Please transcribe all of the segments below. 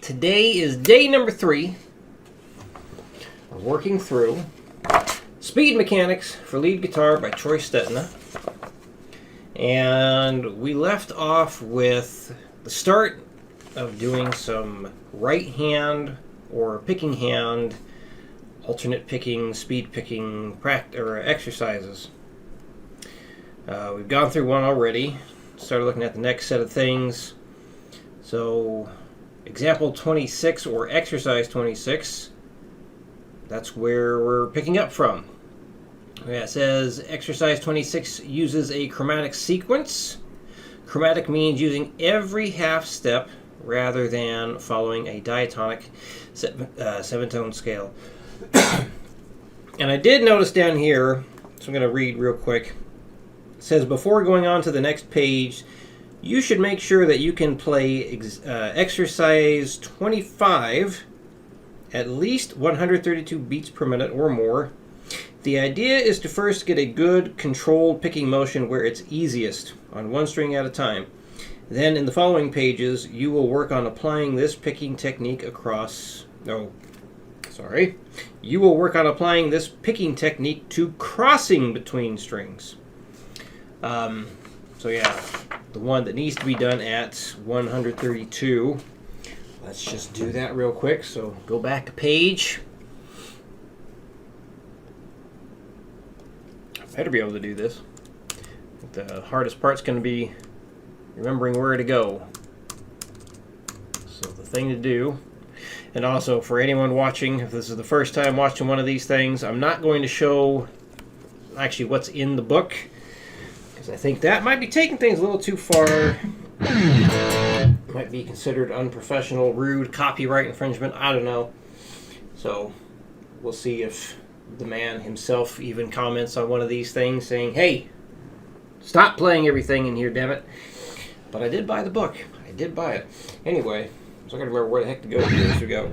Today is day number 3. We're working through Speed Mechanics for Lead Guitar by Troy Stetina. And we left off with the start of doing some right hand or picking hand, alternate picking, speed picking exercises. We've gone through one already. Started looking at the next set of things. So, example 26 or exercise 26, that's where we're picking up from. Yeah, it says exercise 26 uses a chromatic sequence. Chromatic means using every half step rather than following a diatonic 7-tone scale. And I did notice down here, so I'm going to read real quick. It says, before going on to the next page, you should make sure that you can play exercise 25 at least 132 beats per minute or more. The idea is to first get a good controlled picking motion where it's easiest, on one string at a time. Then in the following pages, you will work on applying this picking technique You will work on applying this picking technique to crossing between strings. So yeah, the one that needs to be done at 132. Let's just do that real quick. So go back a page. I better be able to do this. The hardest part's going to be remembering where to go. So the thing to do, and also for anyone watching, if this is the first time watching one of these things, I'm not going to show actually what's in the book, because I think that might be taking things a little too far. Might be considered unprofessional, rude, copyright infringement, I don't know. So we'll see if the man himself even comments on one of these things saying, hey, stop playing everything in here, damn it. But I did buy the book. I did buy it. Anyway, so I gotta remember where the heck to go here as we go.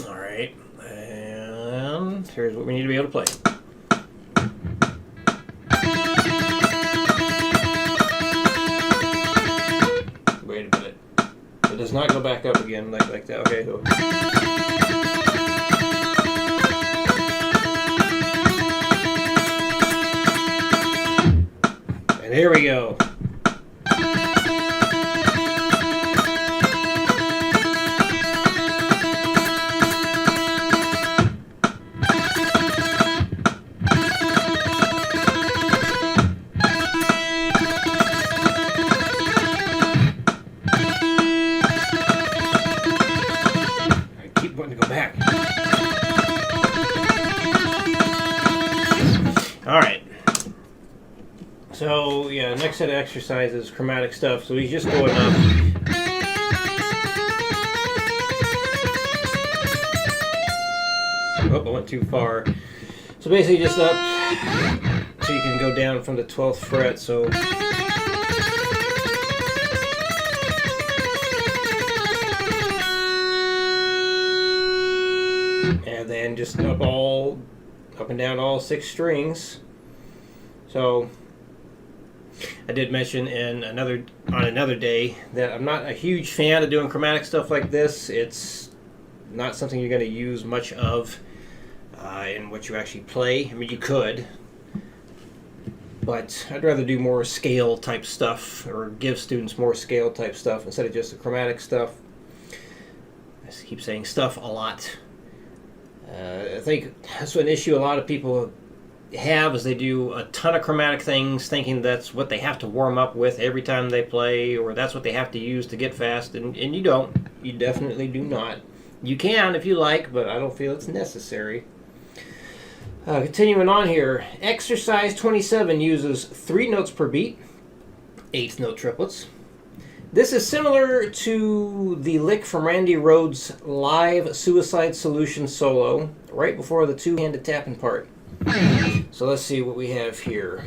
Alright, and here's what we need to be able to play. Wait a minute. It does not go back up again like that. Okay. And here we go. To go back. Alright. So, yeah, next set of exercises, chromatic stuff. So he's just going up. Oh, I went too far. So basically just up so you can go down from the 12th fret. So and then just up and down all 6 strings. So I did mention on another day that I'm not a huge fan of doing chromatic stuff like this. It's not something you're going to use much of in what you actually play. I mean, you could, but I'd rather do more scale type stuff, or give students more scale type stuff instead of just the chromatic stuff. I keep saying stuff a lot. I think that's an issue a lot of people have, is they do a ton of chromatic things thinking that's what they have to warm up with every time they play, or that's what they have to use to get fast, and you don't. You definitely do not. You can if you like, but I don't feel it's necessary. Continuing on here, exercise 27 uses 3 notes per beat, 8th note triplets. This is similar to the lick from Randy Rhoads' live Suicide Solution solo, right before the two-handed tapping part. So let's see what we have here.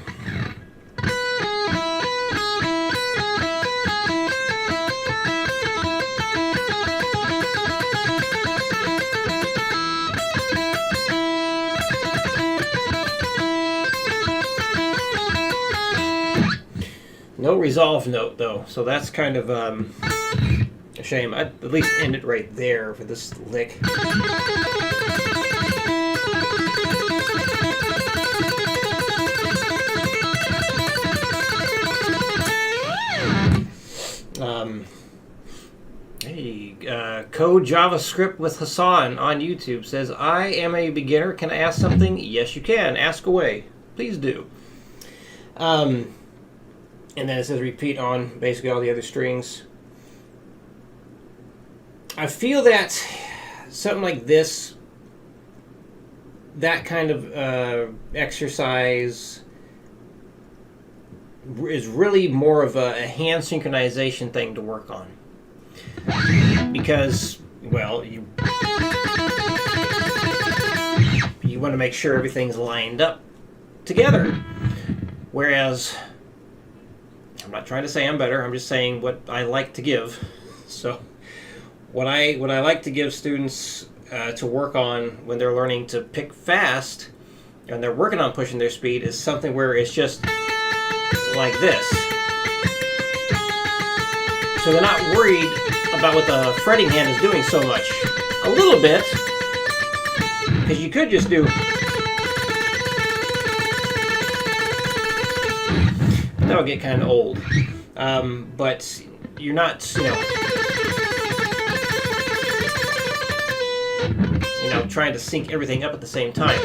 No resolve note though, so that's kind of a shame. I'd at least end it right there for this lick. Code JavaScript with Hassan on YouTube says, I am a beginner. Can I ask something? Yes, you can. Ask away. Please do. And then it says repeat on basically all the other strings. I feel that something like this, that kind of exercise is really more of a hand synchronization thing to work on. Because, well, you want to make sure everything's lined up together. Whereas, I'm not trying to say I'm better, I'm just saying what I like to give. So, what I like to give students to work on when they're learning to pick fast, and they're working on pushing their speed, is something where it's just like this. So they're not worried about what the fretting hand is doing so much. A little bit, because you could just do. That would get kind of old. But you're not, trying to sync everything up at the same time.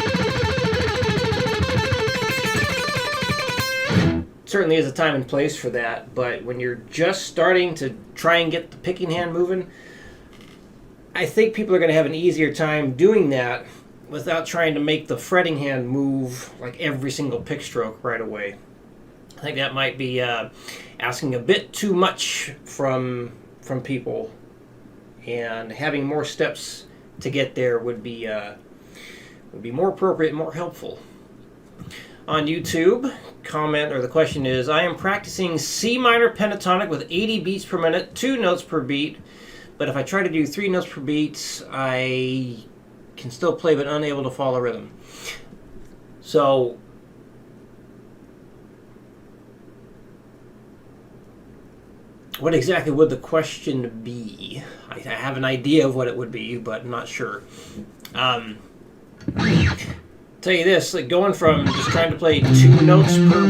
Certainly is a time and place for that, but when you're just starting to try and get the picking hand moving, I think people are going to have an easier time doing that without trying to make the fretting hand move like every single pick stroke right away. I think that might be asking a bit too much from people, and having more steps to get there would be more appropriate and more helpful. On YouTube, comment or the question is, I am practicing C minor pentatonic with 80 beats per minute, 2 notes per beat, but if I try to do 3 notes per beat, I can still play but unable to follow rhythm. So, what exactly would the question be? I have an idea of what it would be, but I'm not sure. Tell you this, like going from just trying to play 2 notes per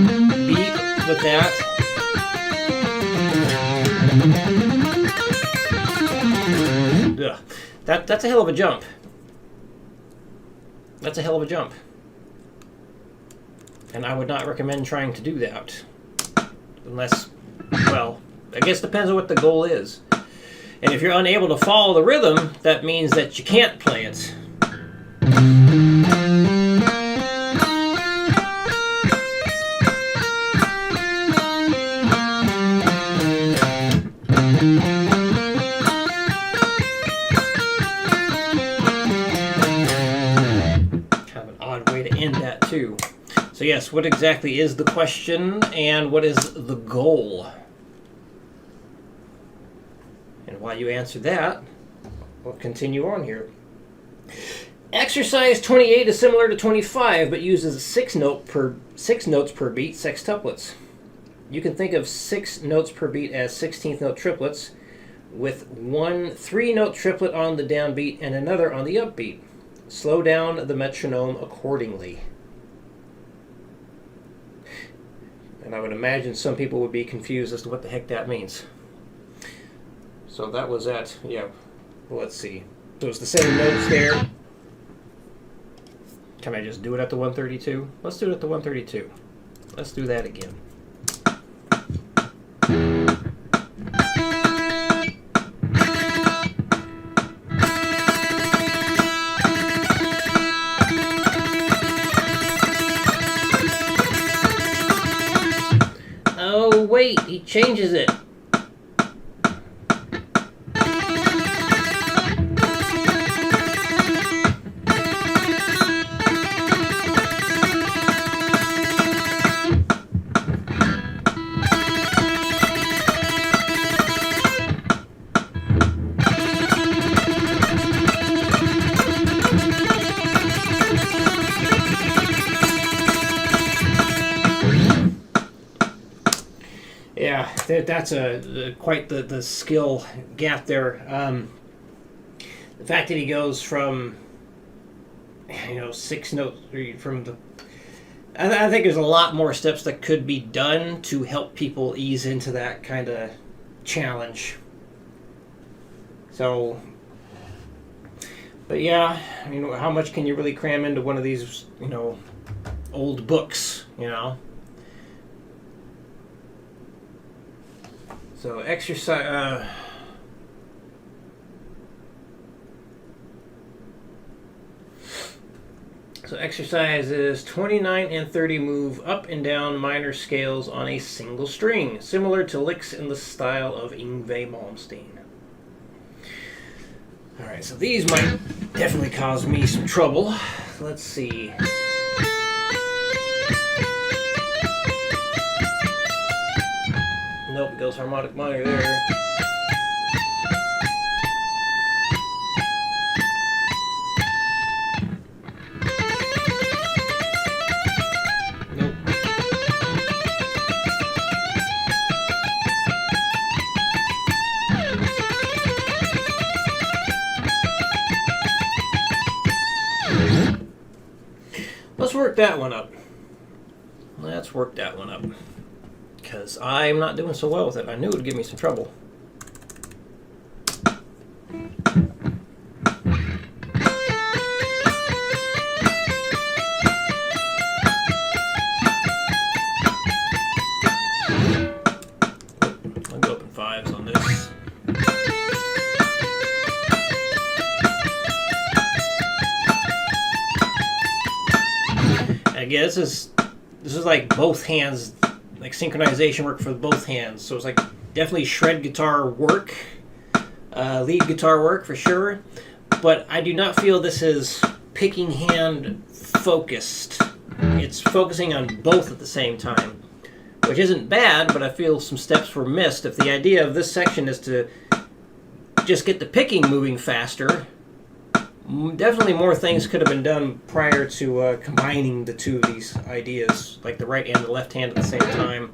beat with that, that's a hell of a jump. That's a hell of a jump. And I would not recommend trying to do that. Unless, well, I guess it depends on what the goal is. And if you're unable to follow the rhythm, that means that you can't play it. Kind of an odd way to end that too. So yes, what exactly is the question and what is the goal? And while you answer that, we'll continue on here. Exercise 28 is similar to 25, but uses 6 notes per beat sextuplets. You can think of 6 notes per beat as 16th note triplets, with one 3-note triplet on the downbeat and another on the upbeat. Slow down the metronome accordingly. And I would imagine some people would be confused as to what the heck that means. So that was at, yeah, let's see. So it's the same notes there. Can I just do it at the 132? Let's do it at the 132. Let's do that again. Oh, wait, he changes it. that's quite the skill gap there. The fact that he goes from 6 notes from the. I think there's a lot more steps that could be done to help people ease into that kind of challenge. So, but yeah, I mean, how much can you really cram into one of these, old books, So exercise. So exercises 29 and 30 move up and down minor scales on a single string, similar to licks in the style of Yngwie Malmsteen. All right, so these might definitely cause me some trouble. Let's see. Nope, it goes harmonic minor there. Let's work that one up. Let's work that one up. Because I'm not doing so well with it. I knew it would give me some trouble. I'll go up in 5s on this. Again, this is like both hands, like synchronization work for both hands. So it's like definitely shred guitar work, lead guitar work for sure. But I do not feel this is picking hand focused. It's focusing on both at the same time, which isn't bad, but I feel some steps were missed. If the idea of this section is to just get the picking moving faster, definitely more things could have been done prior to combining the two of these ideas, like the right and the left hand at the same time.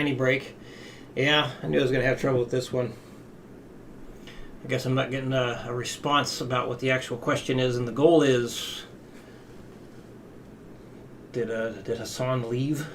tiny break. Yeah, I knew I was going to have trouble with this one. I guess I'm not getting a response about what the actual question is, and the goal is... Did Hassan leave?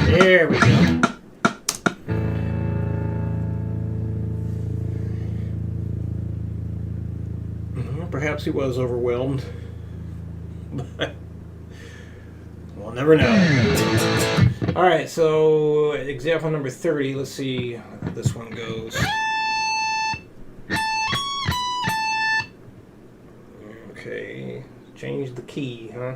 There we go. Perhaps he was overwhelmed. But we'll never know. Alright, so example number 30. Let's see how this one goes. Okay. Change the key, huh?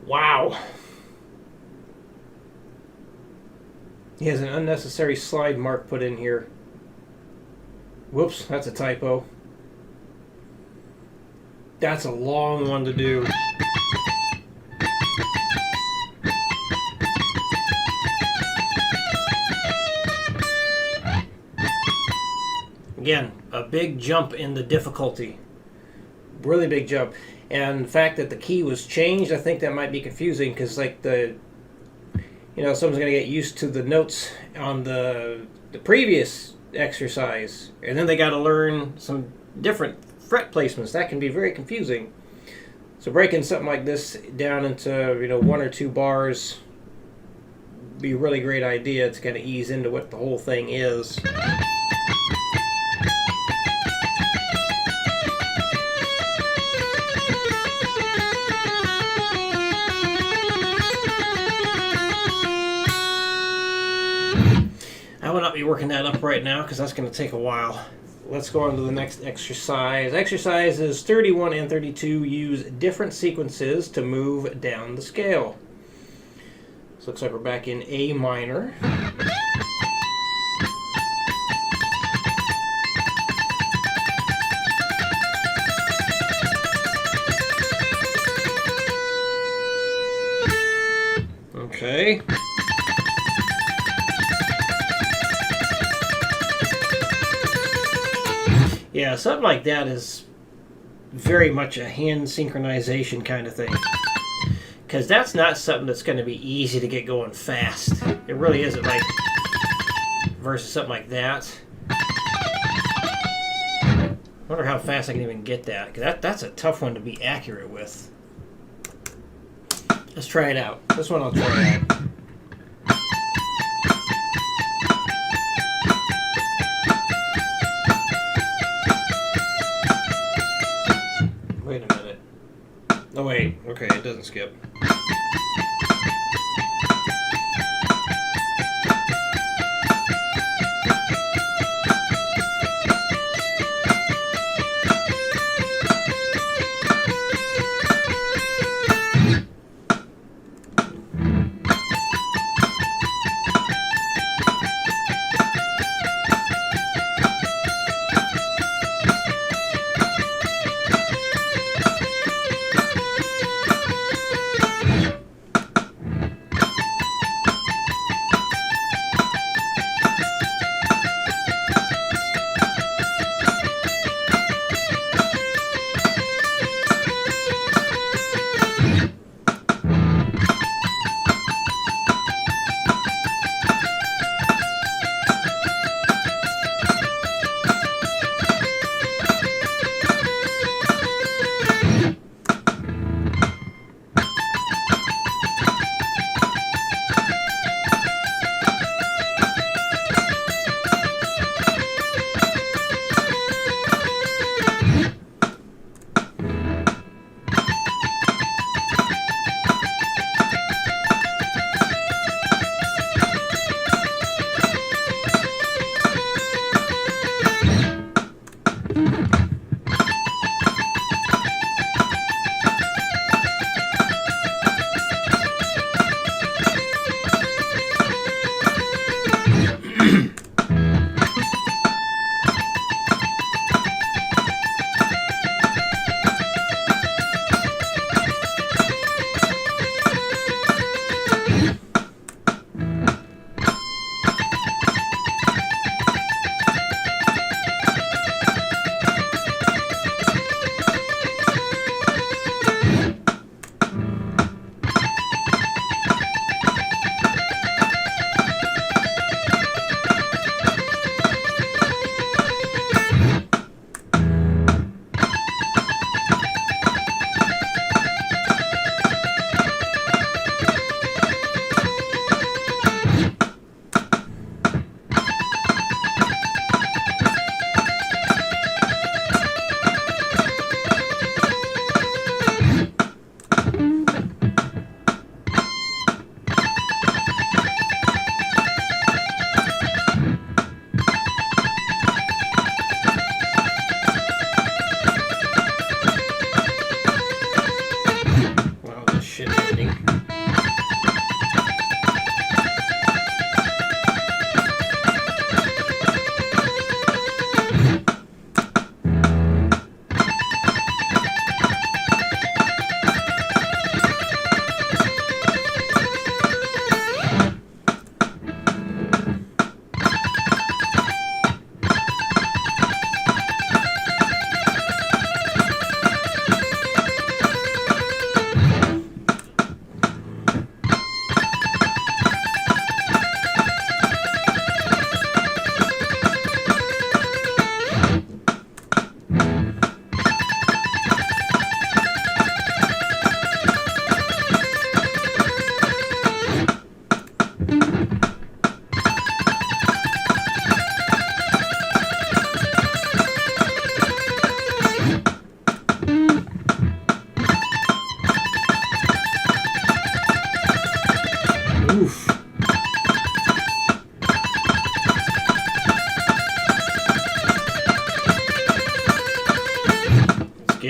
Wow. He has an unnecessary slide mark put in here. Whoops, that's a typo. That's a long one to do. Again, a big jump in the difficulty. Really big jump. And the fact that the key was changed, I think that might be confusing because, like, someone's going to get used to the notes on the previous exercise, and then they got to learn some different fret placements. That can be very confusing. So breaking something like this down into, 1 or 2 bars would be a really great idea to kind of ease into what the whole thing is. I will not be working that up right now because that's going to take a while. Let's go on to the next exercise. Exercises 31 and 32 use different sequences to move down the scale. So looks like we're back in A minor. Okay. Yeah, something like that is very much a hand synchronization kind of thing. Because that's not something that's going to be easy to get going fast. It really isn't, like, versus something like that. I wonder how fast I can even get that. Because that's a tough one to be accurate with. Let's try it out. This one I'll try out. Wait a minute. Oh wait, okay, it doesn't skip.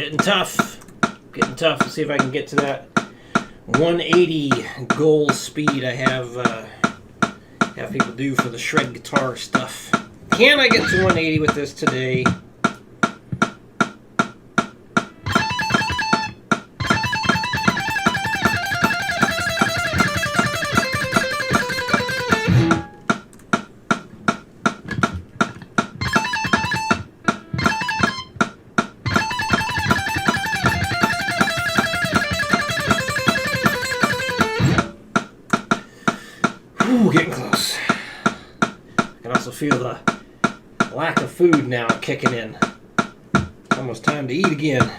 Getting tough. Getting tough. Let's see if I can get to that 180 goal speed I have people do for the shred guitar stuff. Can I get to 180 with this today? Ooh, getting close. I can also feel the lack of food now kicking in. Almost time to eat again.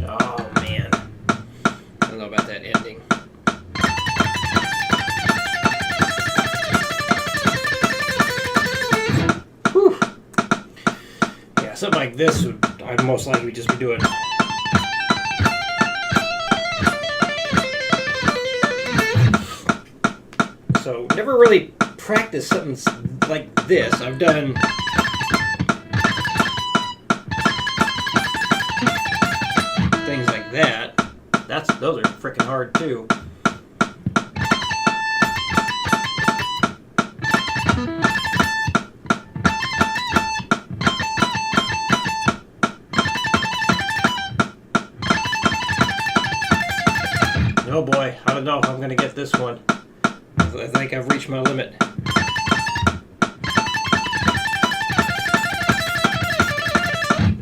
Oh man, I don't know about that ending. Whew. Yeah, something like this I'd most likely just be doing. So, never really practiced something like this. I've done things like that. Those are freaking hard too. Oh boy, I don't know if I'm going to get this one. I think I've reached my limit.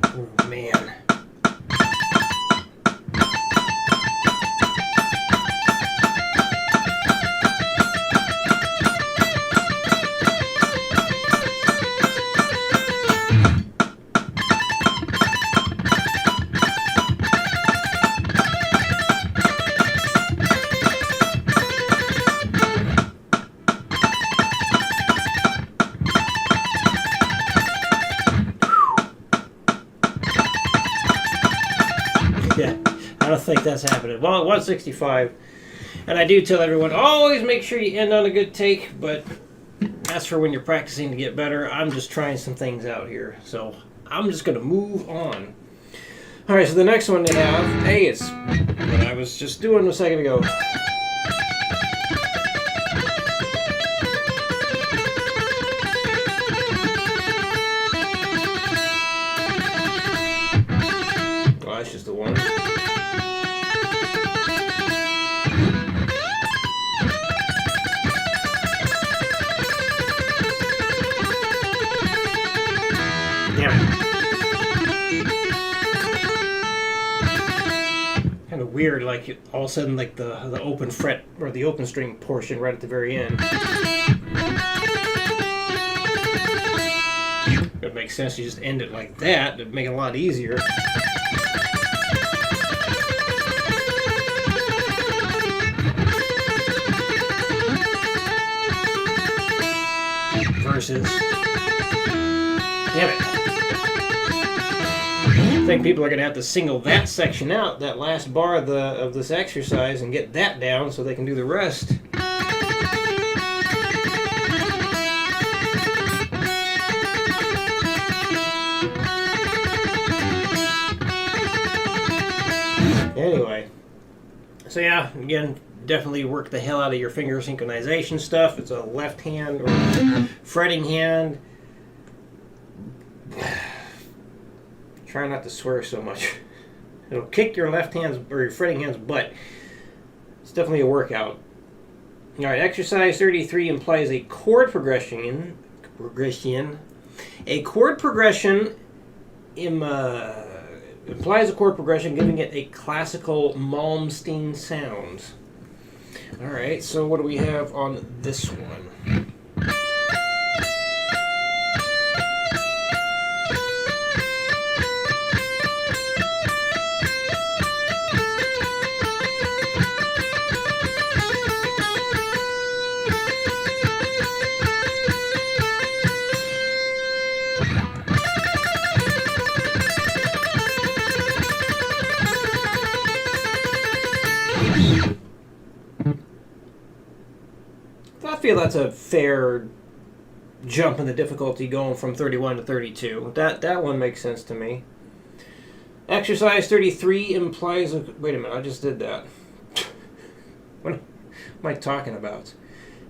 Oh, man. Yeah, I don't think that's happening. Well, 165. And I do tell everyone, always make sure you end on a good take, but that's for when you're practicing to get better. I'm just trying some things out here. So I'm just going to move on. All right, so the next one they have, hey, it's what I was just doing a second ago. Oh, that's just the one. Kind of weird, like all of a sudden, like the open fret or the open string portion right at the very end. It makes sense to just end it like that. It'd make it a lot easier. Versus, damn it. I think people are going to have to single that section out, that last bar of this exercise, and get that down so they can do the rest. Anyway, so yeah, again, definitely work the hell out of your finger synchronization stuff. It's a left hand or fretting hand. Try not to swear so much. It'll kick your left hand's or your fretting hand's butt. It's definitely a workout. All right, exercise 33 implies a chord progression. A chord progression implies a chord progression, giving it a classical Malmsteen sound. All right, so what do we have on this one? feel that's a fair jump in the difficulty going from 31 to 32. That one makes sense to me. Exercise 33 implies... Wait a minute, I just did that. What am I talking about?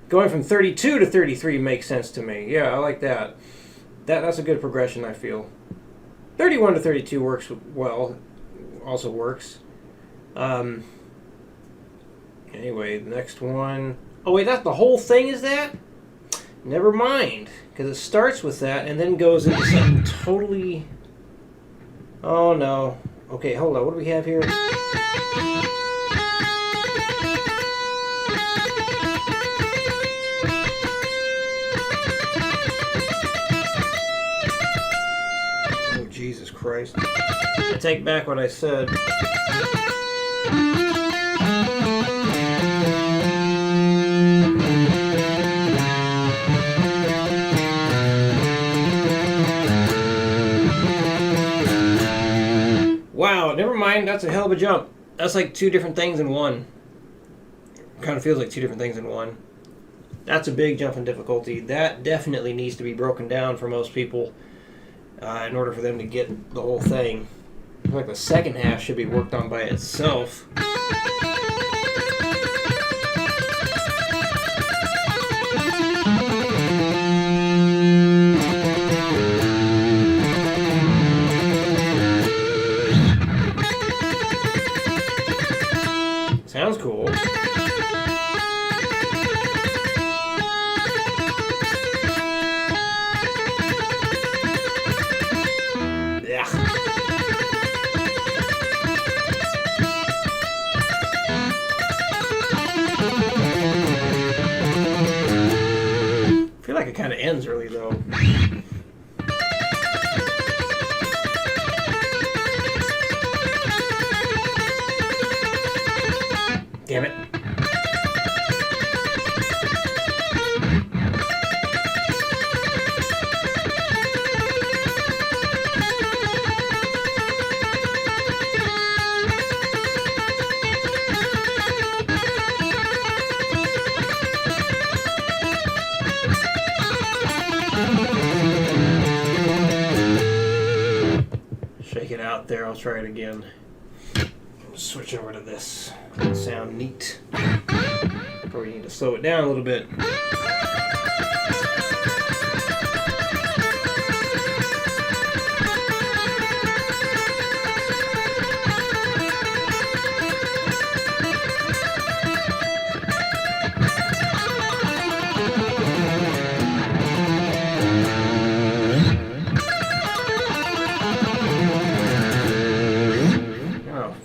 Going from 32 to 33 makes sense to me. Yeah, I like that. That's a good progression, I feel. 31 to 32 works well. Also works. Anyway, the next one... Oh, wait, that's the whole thing, is that? Never mind. Because it starts with that and then goes into something totally... Oh, no. Okay, hold on. What do we have here? Oh, Jesus Christ. I take back what I said. Wow, never mind. That's a hell of a jump. That's like two different things in one. Kind of feels like two different things in one. That's a big jump in difficulty. That definitely needs to be broken down for most people in order for them to get the whole thing. I feel like the second half should be worked on by itself. Sounds cool. Yeah. I feel like it kind of ends early though. Damn it. Shake it out there. I'll try it again. Switch over to this. That'll sound neat. Probably need to slow it down a little bit.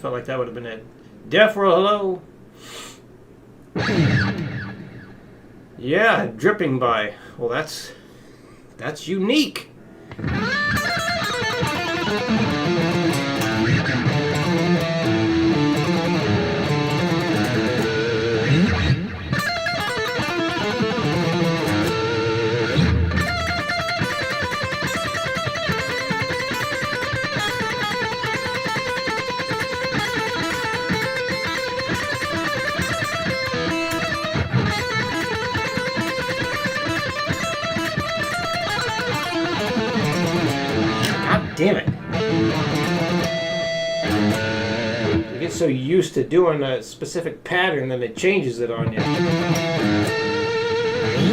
Felt like that would have been it. Death roll, hello. Yeah, dripping by. Well, that's unique. Damn it. You get so used to doing a specific pattern that it changes it on you. It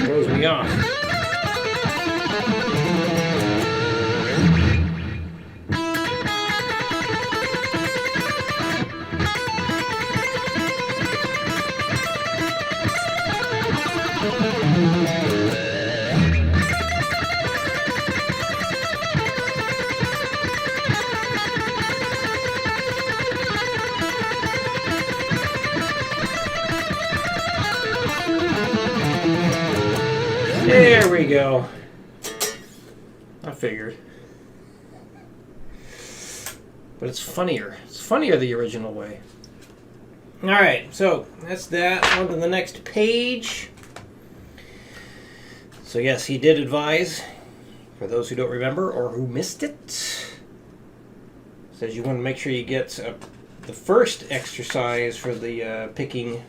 throws me off. There we go. I figured. But it's funnier. It's funnier the original way. Alright, so that's that. On to the next page. So yes, he did advise, for those who don't remember or who missed it, says you want to make sure you get the first exercise for the picking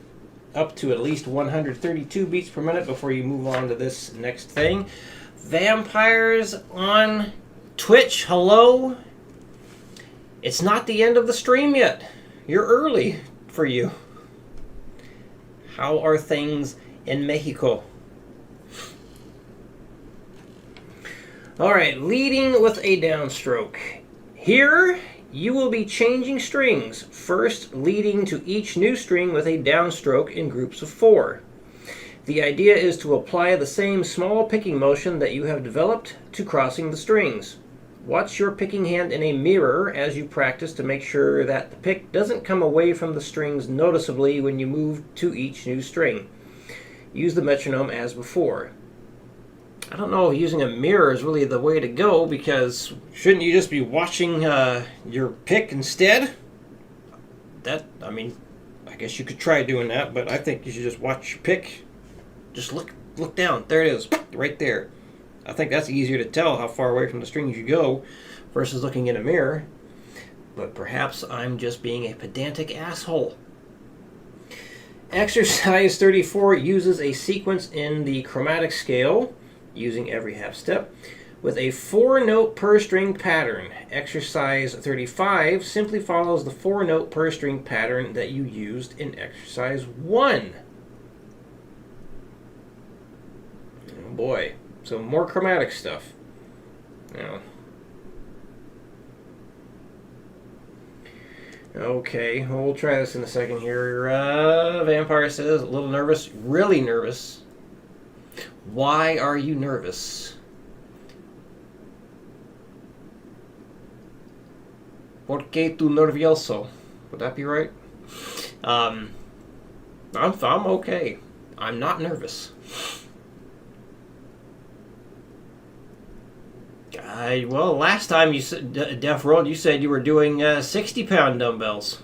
up to at least 132 beats per minute before you move on to this next thing. Vampires on Twitch, hello. It's not the end of the stream yet. You're early for you. How are things in Mexico? Alright, leading with a downstroke. Here, you will be changing strings, first leading to each new string with a downstroke in groups of 4. The idea is to apply the same small picking motion that you have developed to crossing the strings. Watch your picking hand in a mirror as you practice to make sure that the pick doesn't come away from the strings noticeably when you move to each new string. Use the metronome as before. I don't know if using a mirror is really the way to go, because shouldn't you just be watching your pick instead? I guess you could try doing that, but I think you should just watch your pick. Just look down. There it is, right there. I think that's easier to tell how far away from the strings you go versus looking in a mirror. But perhaps I'm just being a pedantic asshole. Exercise 34 uses a sequence in the chromatic scale, using every half step, with a 4-note per string pattern. Exercise 35 simply follows the 4-note per string pattern that you used in exercise 1. Oh boy, so more chromatic stuff. Now, okay, well, we'll try this in a second here. Vampire says, a little nervous, really nervous. Why are you nervous? ¿Por qué tú nervioso? Would that be right? I'm okay. I'm not nervous. Well, last time you said, Def World, you said you were doing 60-pound dumbbells.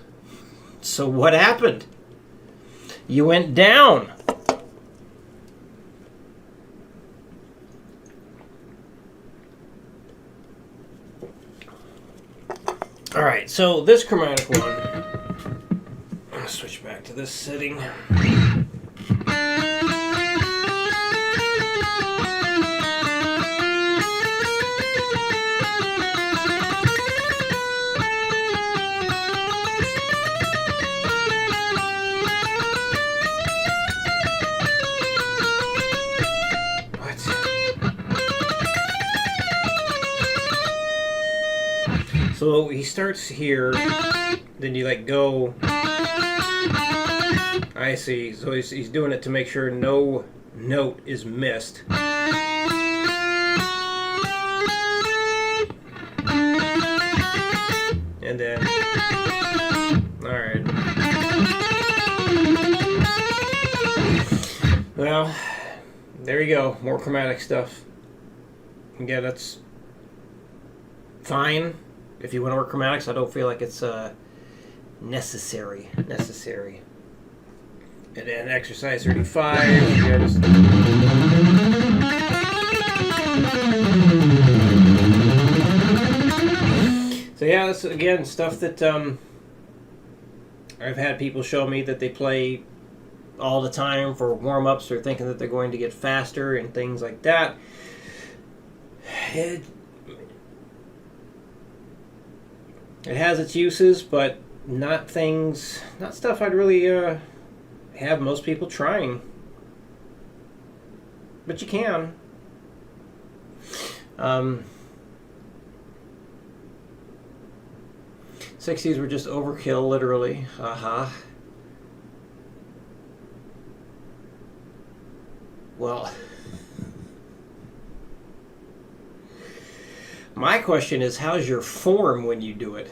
So what happened? You went down. Alright, so this chromatic one, I'm going to switch back to this setting. So he starts here, then you go. I see. So he's doing it to make sure no note is missed. And then, alright. Well, there you go. More chromatic stuff. Yeah, that's fine. If you want to work chromatics, I don't feel like it's necessary. And then exercise 35. So yeah, this is, again, stuff that I've had people show me that they play all the time for warm-ups or thinking that they're going to get faster and things like that. It has its uses, but not stuff I'd really have most people trying. But you can. 60s were just overkill, literally. Haha. Well, my question is, how's your form when you do it?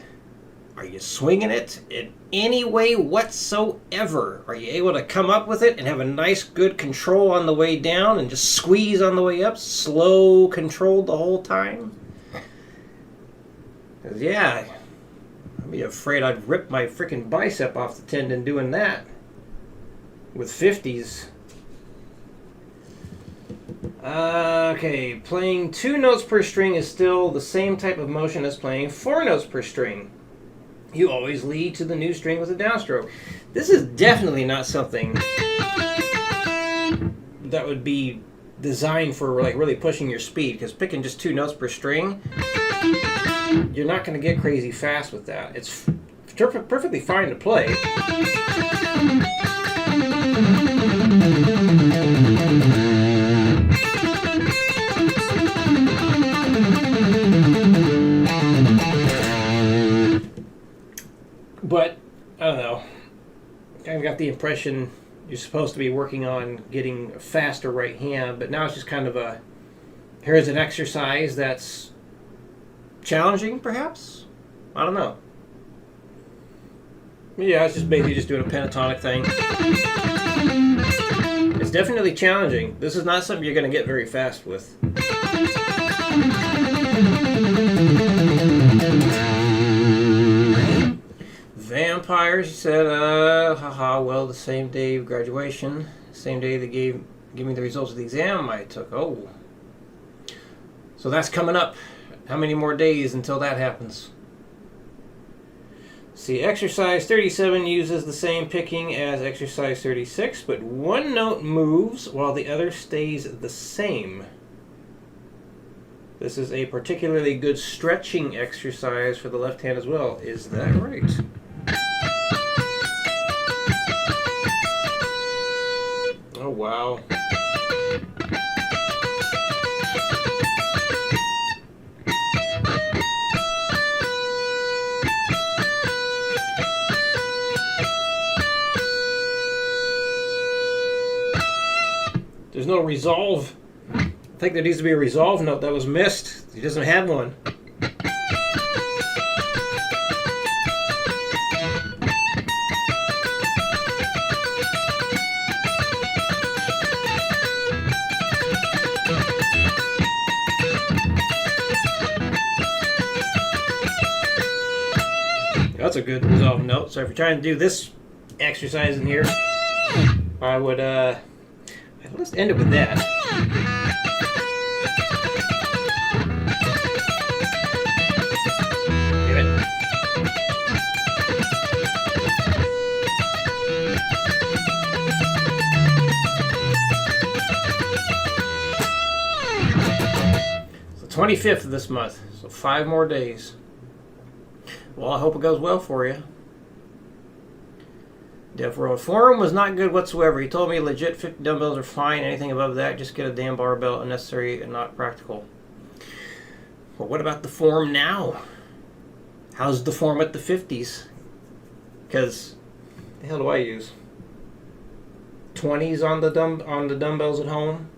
Are you swinging it in any way whatsoever? Are you able to come up with it and have a nice, good control on the way down and just squeeze on the way up? Slow, controlled the whole time? 'Cause yeah, I'd be afraid I'd rip my freaking bicep off the tendon doing that. With 50s. Okay, playing 2 notes per string is still the same type of motion as playing 4 notes per string. You always lead to the new string with a downstroke. This is definitely not something that would be designed for like really pushing your speed, because picking just 2 notes per string, you're not going to get crazy fast with that. It's perfectly fine to play. But I don't know. I've got the impression you're supposed to be working on getting a faster right hand, but now it's just kind of a, here's an exercise that's challenging, perhaps? I don't know. Yeah, it's just basically just doing a pentatonic thing. It's definitely challenging. This is not something you're going to get very fast with. Vampires, he said, haha, well, the same day of graduation, same day they give me the results of the exam I took. Oh. So that's coming up. How many more days until that happens? See, exercise 37 uses the same picking as exercise 36, but one note moves while the other stays the same. This is a particularly good stretching exercise for the left hand as well. Is that right? Oh, wow. There's no resolve. I think there needs to be a resolve note that was missed. He doesn't have one. That's a good resolve note. So if you're trying to do this exercise in here, I would let's end it with that. Give it. It's the 25th of this month, so 5 more days. Well, I hope it goes well for you. Dev World Forum was not good whatsoever. He told me legit 50 dumbbells are fine. Anything above that, just get a damn barbell. Unnecessary and not practical. But what about the form now? How's the form at the 50s? Because the hell do I use? 20s on the dumbbells at home.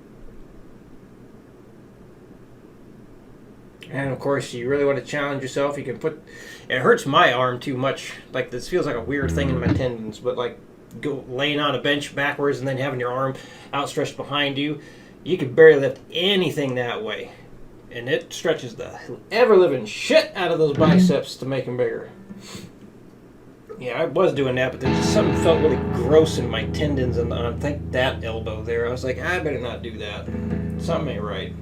And of course, you really want to challenge yourself. You can put. It hurts my arm too much. Like, this feels like a weird thing in my tendons. But like, laying on a bench backwards and then having your arm outstretched behind you, you can barely lift anything that way, and it stretches the ever living shit out of those biceps to make them bigger. Yeah, I was doing that, but then something felt really gross in my tendons and I think that elbow there. I was like, I better not do that. Something ain't right.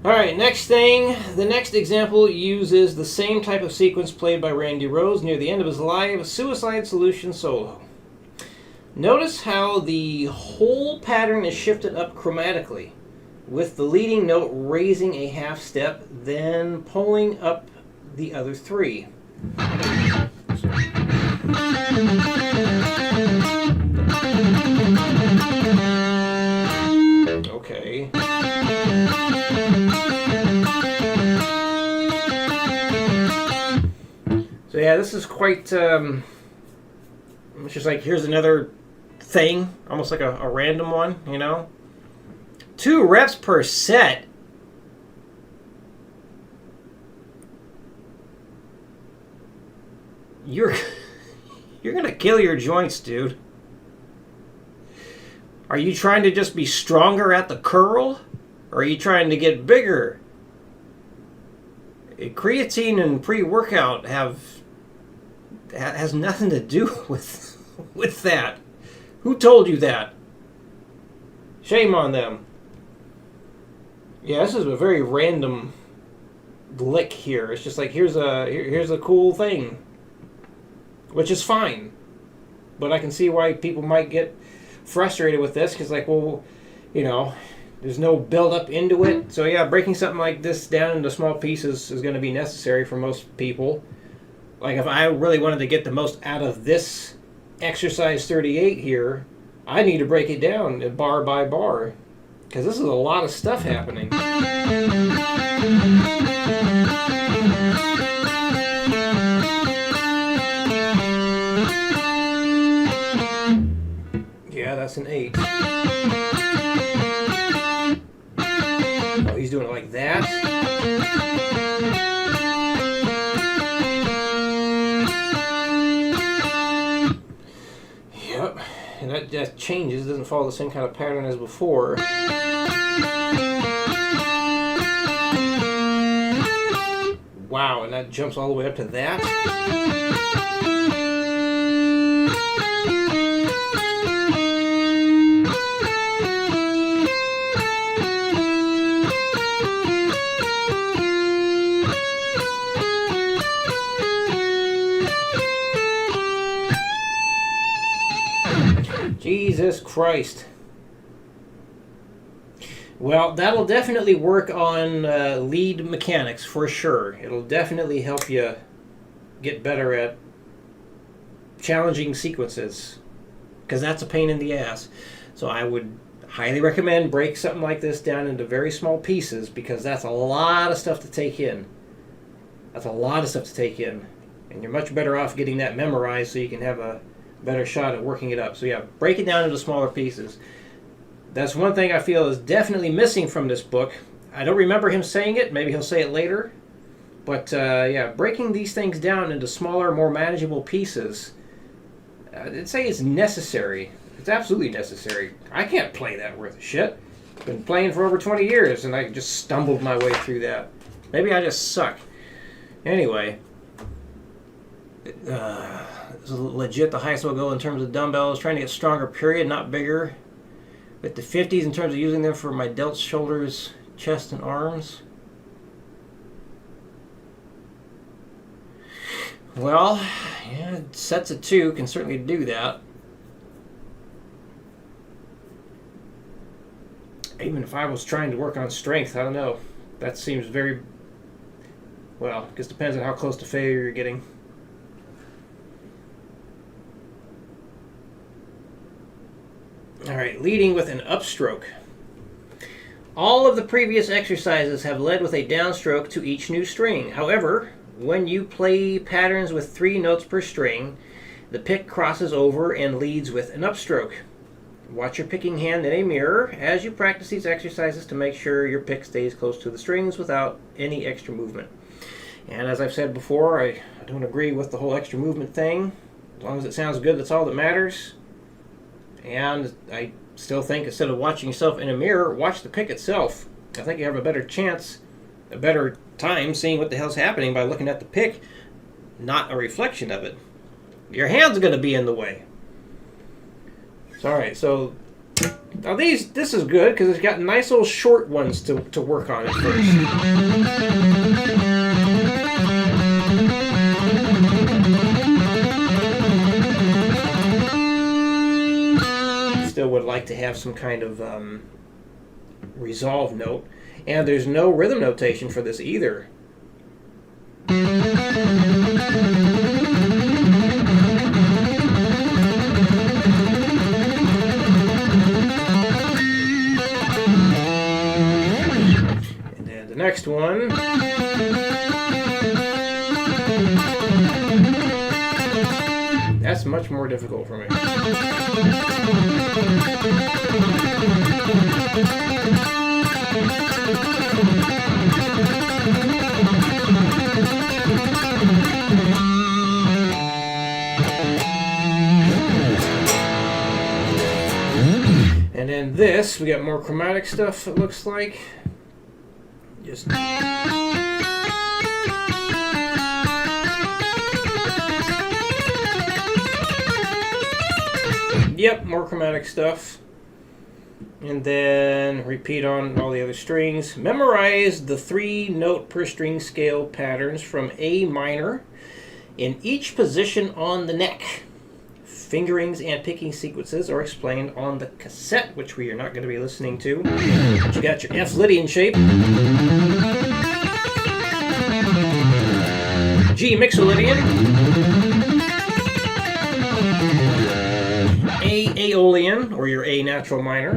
Alright, next thing. The next example uses the same type of sequence played by Randy Rose near the end of his live Suicide Solution solo. Notice how the whole pattern is shifted up chromatically, with the leading note raising a half step, then pulling up the other 3. Okay. So yeah, this is quite, it's just like, here's another thing, almost like a random one, you know? 2 reps per set. You're gonna kill your joints, dude. Are you trying to just be stronger at the curl? Or are you trying to get bigger? Creatine and pre-workout has nothing to do with that. Who told you that? Shame on them. Yeah, this is a very random lick here. It's just like, here's a cool thing, which is fine, but I can see why people might get frustrated with this because, like, well, you know, there's no build up into it. So yeah, breaking something like this down into small pieces is going to be necessary for most people. Like if I really wanted to get the most out of this exercise 38 here, I need to break it down bar by bar because this is a lot of stuff happening. Yeah, that's an 8. Oh, he's doing it like that. Yep, and that just changes, doesn't follow the same kind of pattern as before. Wow, and that jumps all the way up to that. Jesus Christ. Well, that'll definitely work on lead mechanics for sure. It'll definitely help you get better at challenging sequences, because that's a pain in the ass. So I would highly recommend break something like this down into very small pieces, because that's a lot of stuff to take in. That's a lot of stuff to take in. And you're much better off getting that memorized so you can have a better shot at working it up. So yeah, break it down into smaller pieces. That's one thing I feel is definitely missing from this book. I don't remember him saying it. Maybe he'll say it later. But yeah, breaking these things down into smaller, more manageable pieces, I'd say it's necessary. It's absolutely necessary. I can't play that worth of shit. I've been playing for over 20 years, and I just stumbled my way through that. Maybe I just suck. Anyway, it's legit the highest we'll go in terms of dumbbells. Trying to get stronger, period, not bigger. With the 50s in terms of using them for my delts, shoulders, chest, and arms. Well, yeah, sets of 2 can certainly do that. Even if I was trying to work on strength, I don't know. That seems very... Well, it just depends on how close to failure you're getting. Alright, leading with an upstroke. All of the previous exercises have led with a downstroke to each new string. However, when you play patterns with 3 notes per string, the pick crosses over and leads with an upstroke. Watch your picking hand in a mirror as you practice these exercises to make sure your pick stays close to the strings without any extra movement. And as I've said before, I don't agree with the whole extra movement thing. As long as it sounds good, that's all that matters. And I still think instead of watching yourself in a mirror, watch the pick itself. I think you have a better chance, a better time seeing what the hell's happening by looking at the pick, not a reflection of it. Your hand's going to be in the way. Alright, so now this is good because it's got nice little short ones to work on at first. Would like to have some kind of resolve note, and there's no rhythm notation for this either. And then the next one. That's much more difficult for me. And then this, we got more chromatic stuff, it looks like. Just... Yep, more chromatic stuff. And then repeat on all the other strings. Memorize the 3 note per string scale patterns from A minor in each position on the neck. fingerings and picking sequences are explained on the cassette, which we are not going to be listening to. But you got your F Lydian shape, G Mixolydian, A Aeolian, or your A natural minor,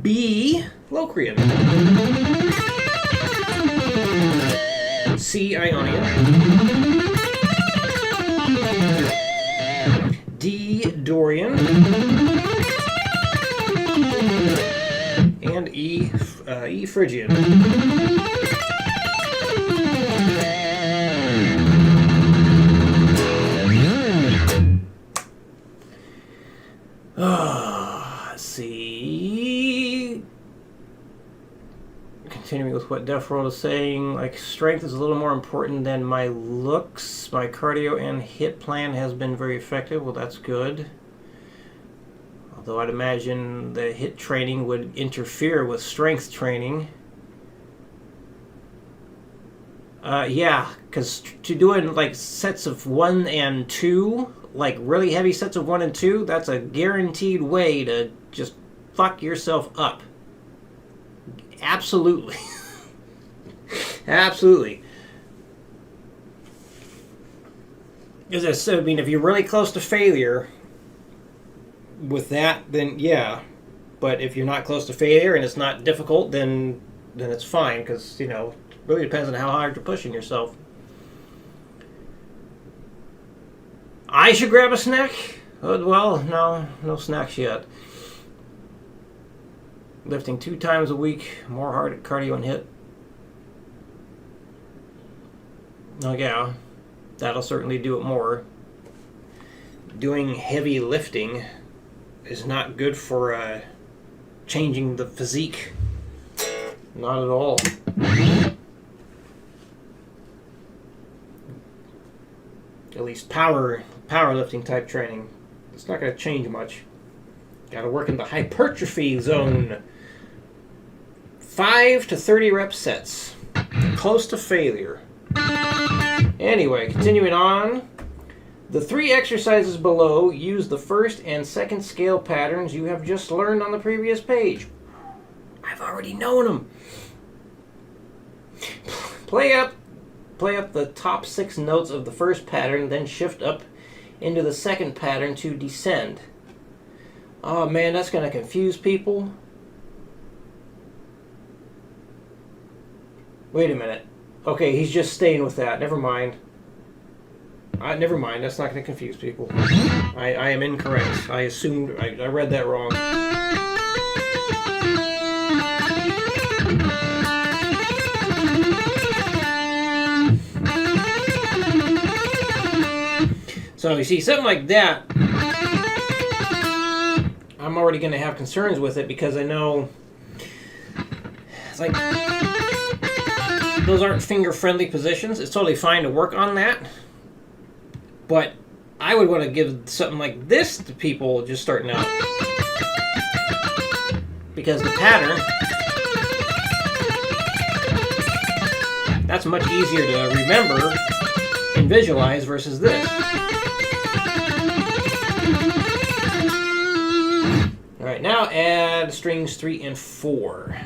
B Locrian, C Ionian, D Dorian, and E Phrygian. Let's see. Continuing with what Death World is saying, like, strength is a little more important than my looks. My cardio and hit plan has been very effective. Well, that's good. Although I'd imagine the hit training would interfere with strength training. Yeah, because to doing like sets of 1 and 2, like really heavy sets of 1 and 2, that's a guaranteed way to just fuck yourself up. Absolutely. Absolutely. As I said, I mean, if you're really close to failure with that, then yeah. But if you're not close to failure and it's not difficult, then it's fine, because, you know, it really depends on how hard you're pushing yourself. I should grab a snack? Well, no snacks yet. Lifting 2 times a week, more hard cardio and hit. Oh yeah, that'll certainly do it more. Doing heavy lifting is not good for changing the physique. Not at all. At least powerlifting type training. It's not going to change much. Got to work in the hypertrophy zone. 5 to 30 rep sets. Close to failure. Anyway, continuing on. The 3 exercises below use the first and second scale patterns you have just learned on the previous page. I've already known them. Play up the top 6 notes of the first pattern, then shift up into the second pattern to descend. Oh man, that's going to confuse people. Wait a minute. Okay, he's just staying with that. Never mind. Never mind. That's not going to confuse people. I am incorrect. I assumed I read that wrong. So you see, something like that, I'm already going to have concerns with it, because I know it's like those aren't finger-friendly positions. It's totally fine to work on that, but I would want to give something like this to people just starting out, because the pattern, that's much easier to remember and visualize versus this. Alright, now add strings 3 and 4.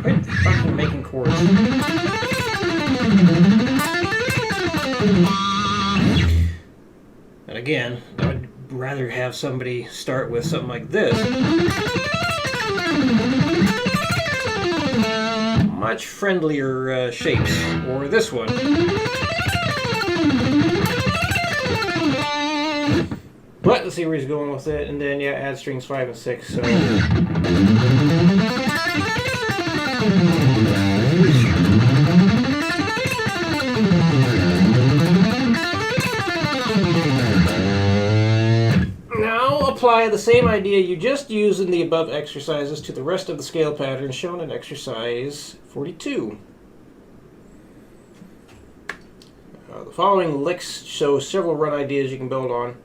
Quit fucking making chords. And again, I would rather have somebody start with something like this. Much friendlier shapes, or this one. But let's see where he's going with it, and then yeah, add strings 5 and 6. So now apply the same idea you just used in the above exercises to the rest of the scale patterns shown in exercise 42. The following licks show several run ideas you can build on.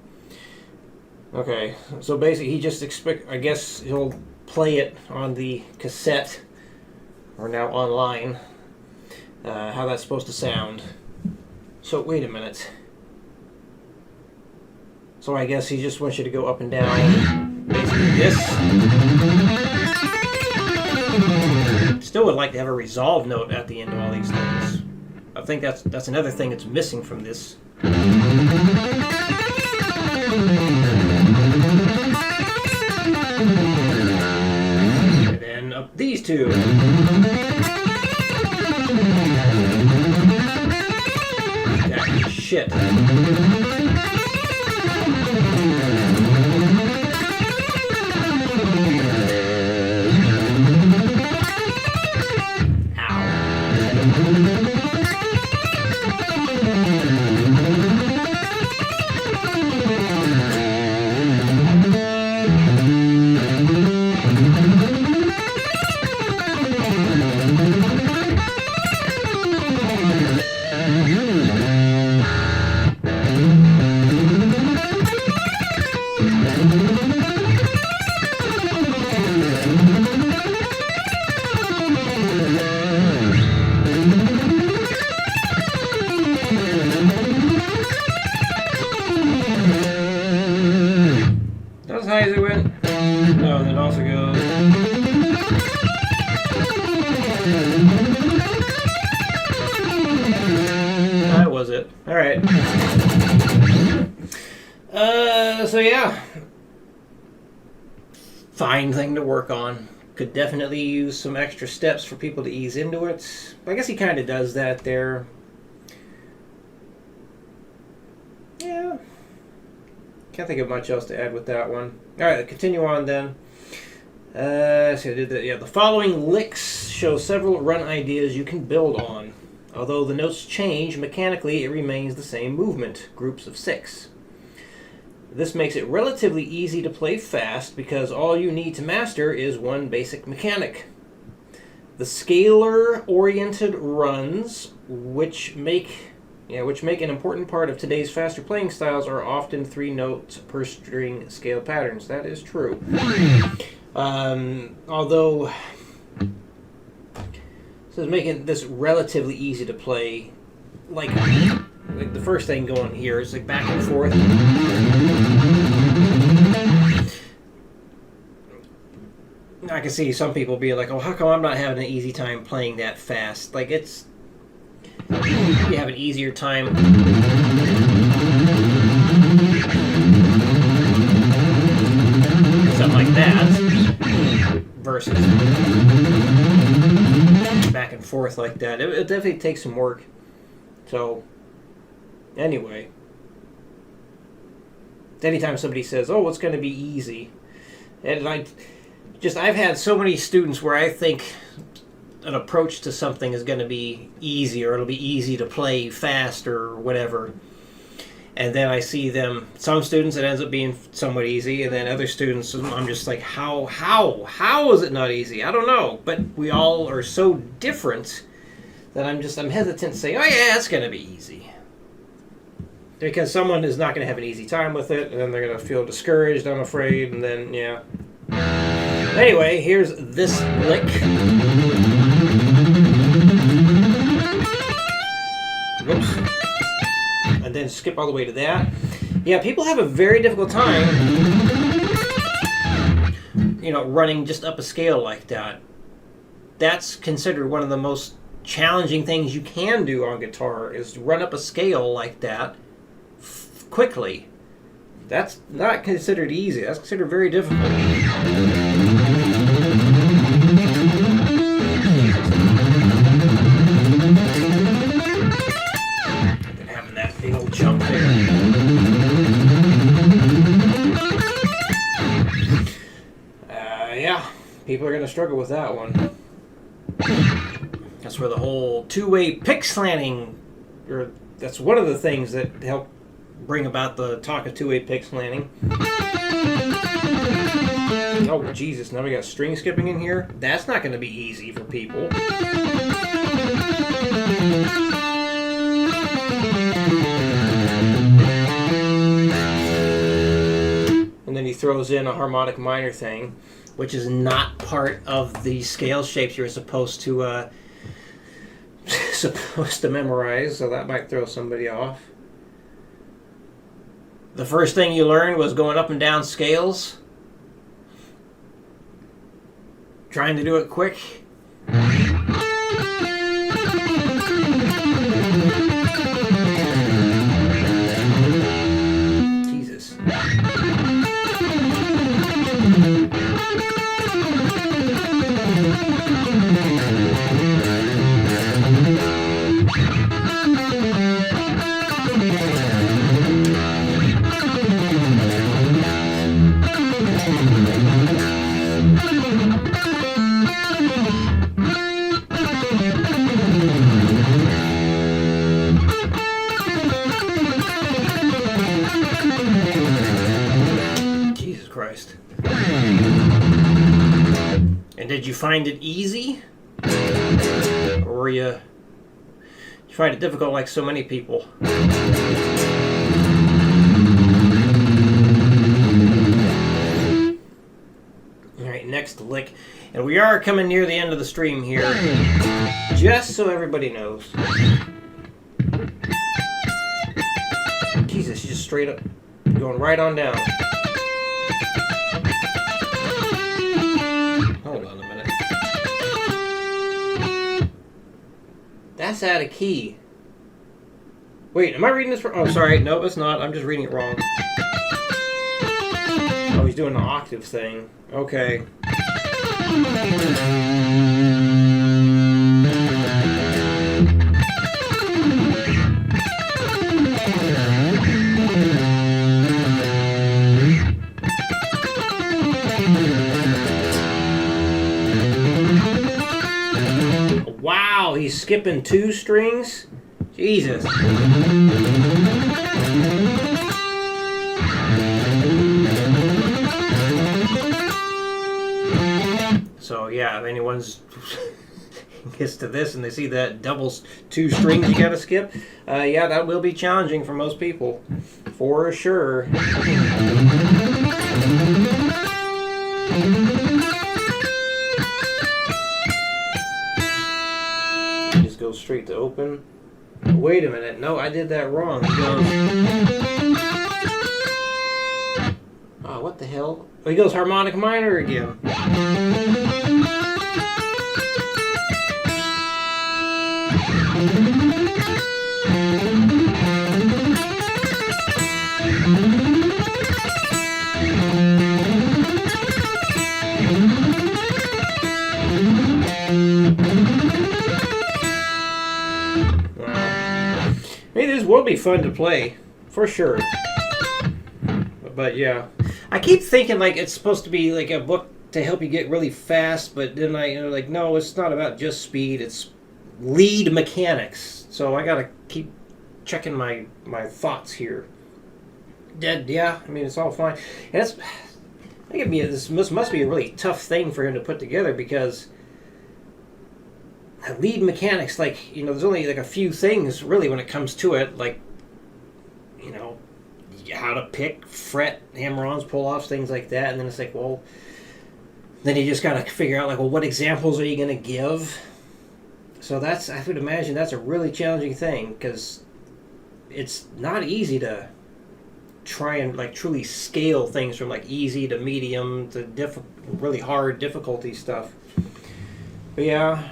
Okay, so basically he just I guess he'll play it on the cassette, or now online, how that's supposed to sound. So wait a minute. So I guess he just wants you to go up and down. Basically this. Still would like to have a resolve note at the end of all these things. I think that's another thing that's missing from this. And then up these two. That shit. As high as it went. No, and it also goes. That was it. Alright. So yeah. Fine thing to work on. Could definitely use some extra steps for people to ease into it. I guess he kind of does that there. Yeah. Can't think of much else to add with that one. Alright, continue on then. So I did that. Yeah, the following licks show several run ideas you can build on. Although the notes change, mechanically it remains the same movement, groups of 6. This makes it relatively easy to play fast because all you need to master is one basic mechanic. The scalar-oriented runs, which make an important part of today's faster playing styles, are often 3 notes per string scale patterns. That is true. Although this is making this relatively easy to play, like the first thing going here is like back and forth. I can see some people being like, "Oh, how come I'm not having an easy time playing that fast?" Like you have an easier time. Something like that versus back and forth like that. It definitely takes some work. So anyway, anytime somebody says, "Oh, it's going to be easy," and I've had so many students where I think an approach to something is going to be easy, or it'll be easy to play fast or whatever. And then I see some students it ends up being somewhat easy, and then other students I'm just like, how is it not easy? I don't know. But we all are so different that I'm hesitant to say, "Oh yeah, it's going to be easy." Because someone is not going to have an easy time with it, and then they're going to feel discouraged, I'm afraid, and then, yeah. Anyway, here's this lick. Whoops. And then skip all the way to that. Yeah, people have a very difficult time, running just up a scale like that. That's considered one of the most challenging things you can do on guitar, is to run up a scale like that quickly. That's not considered easy. That's considered very difficult. Than having that big old jump there. Yeah, people are going to struggle with that one. That's where the whole two-way pick slanting, that's one of the things that help bring about the talk of two-way pick slanting. Oh, Jesus, now we got string skipping in here. That's not going to be easy for people. throws in a harmonic minor thing, which is not part of the scale shapes you're supposed to memorize, so that might throw somebody off. The first thing you learned was going up and down scales. Trying to do it quick. Jesus. Jesus Christ. And did you find it easy? Or were you find it difficult like so many people? Alright, next lick. And we are coming near the end of the stream here. Just so everybody knows. Jesus, just straight up going right on down. Hold on a minute. That's out of key. Wait, am I reading this wrong? Oh, sorry. No, it's not. I'm just reading it wrong. Oh, he's doing the octave thing. Okay. Wow, he's skipping 2 strings? Jesus. So yeah, if anyone's gets to this and they see that double 2 strings you gotta skip, yeah, that will be challenging for most people, for sure. Just go straight to open. Wait a minute, no, I did that wrong. He goes, oh, what the hell? Oh, he goes harmonic minor again. Maybe this will be fun to play, for sure. But yeah, I keep thinking like it's supposed to be like a book to help you get really fast, but then like no, it's not about just speed. It's lead mechanics. So I gotta keep checking my thoughts here. Yeah, I mean it's all fine, and it's I think this must be a really tough thing for him to put together because. Lead mechanics, like, there's only like a few things really when it comes to it, like, how to pick, fret, hammer-ons, pull-offs, things like that, and then it's like, well, then you just got to figure out, like, well, what examples are you going to give? So I would imagine that's a really challenging thing, because it's not easy to try and, like, truly scale things from, like, easy to medium to really hard difficulty stuff. But yeah...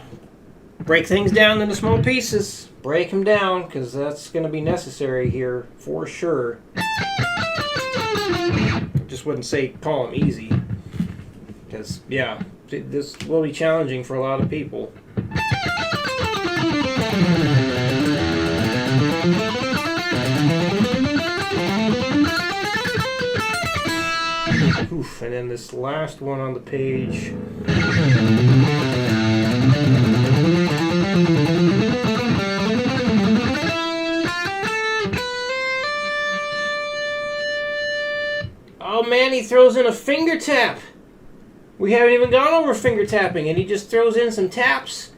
Break things down into small pieces. Break them down, because that's going to be necessary here, for sure. I just wouldn't say call them easy. Because, yeah, this will be challenging for a lot of people. Oof, and then this last one on the page... Oh man, he throws in a finger tap. We haven't even gone over finger tapping, and he just throws in some taps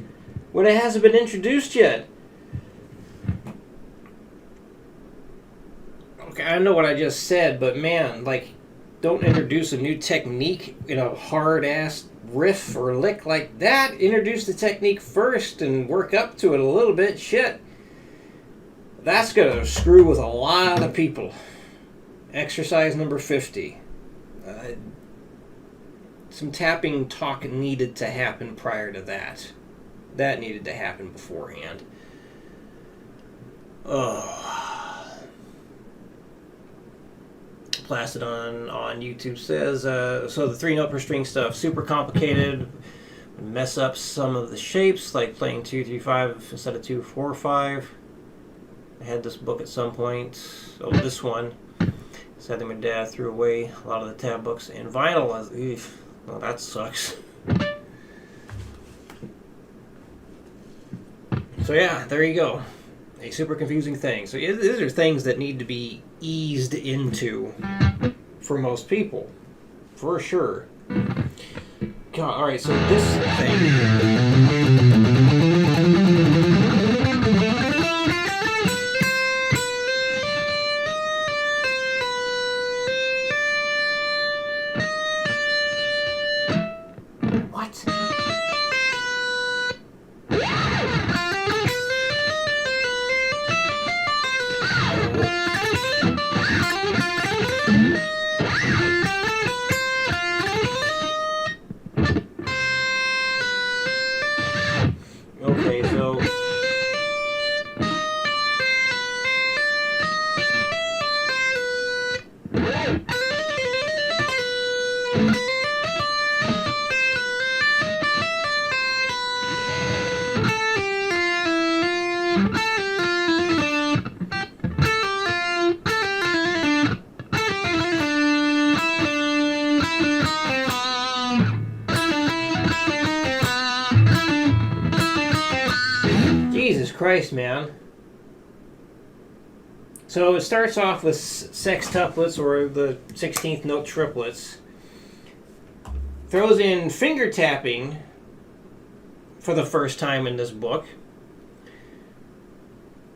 when it hasn't been introduced yet. Okay, I know what I just said, but man, like, don't introduce a new technique in a hard-ass riff or lick like that. Introduce the technique first and work up to it a little bit. Shit. That's going to screw with a lot of people. Exercise number 50. Some tapping talk needed to happen prior to that. That needed to happen beforehand. Oh. Placidon on YouTube says, so the 3 note per string stuff, super complicated. Mess up some of the shapes, like playing 2-3-5 instead of 2-4-5. I had this book at some point. Oh, this one. Sadly, my dad threw away a lot of the tab books and vinyl. Well, that sucks. So yeah, there you go. A super confusing thing. So these are things that need to be eased into for most people, for sure. God, all right. So this thing. Okay, so Jesus Christ, man. So it starts off with sextuplets, or the 16th note triplets. Throws in finger tapping for the first time in this book.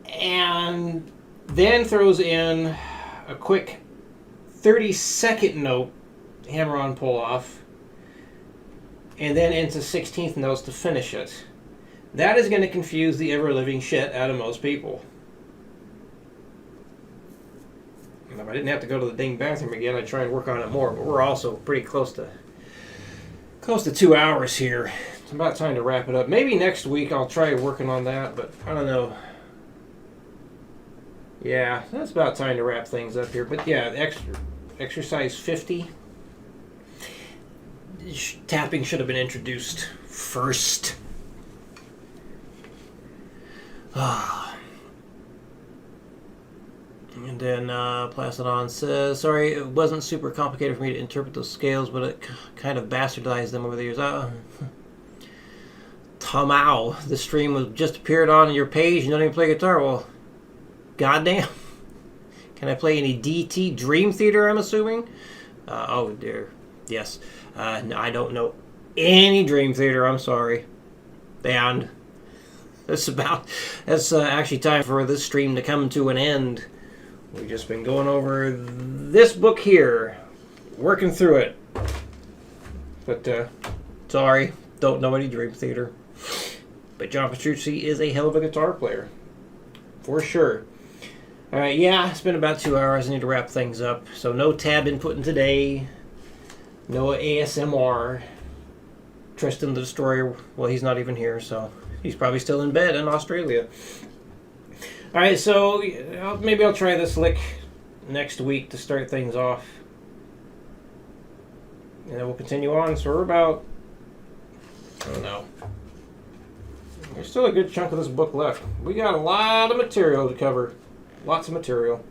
And then throws in a quick 30-second note, hammer-on pull-off. And then into 16th notes to finish it. That is going to confuse the ever-living shit out of most people. And if I didn't have to go to the dang bathroom again, I'd try and work on it more. But we're also pretty close to 2 hours here. It's about time to wrap it up. Maybe next week I'll try working on that, but I don't know. Yeah, that's about time to wrap things up here. But yeah, exercise 50. Tapping should have been introduced first. And then Placidon says, sorry, it wasn't super complicated for me to interpret those scales, but it kind of bastardized them over the years. Tamau, the stream was just appeared on your page and you don't even play guitar. Well, goddamn. Can I play any DT Dream Theater, I'm assuming? Oh, dear. Yes. No, I don't know any Dream Theater, I'm sorry. And it's actually time for this stream to come to an end. We've just been going over this book here, working through it. But, sorry, don't know any Dream Theater. But John Petrucci is a hell of a guitar player. For sure. Alright, yeah, it's been about 2 hours. I need to wrap things up. So no tab inputting today. No ASMR. Tristan the Destroyer, well, he's not even here, so he's probably still in bed in Australia. Alright, so maybe I'll try this lick next week to start things off. And then we'll continue on. So we're about, I don't know. There's still a good chunk of this book left. We got a lot of material to cover. Lots of material.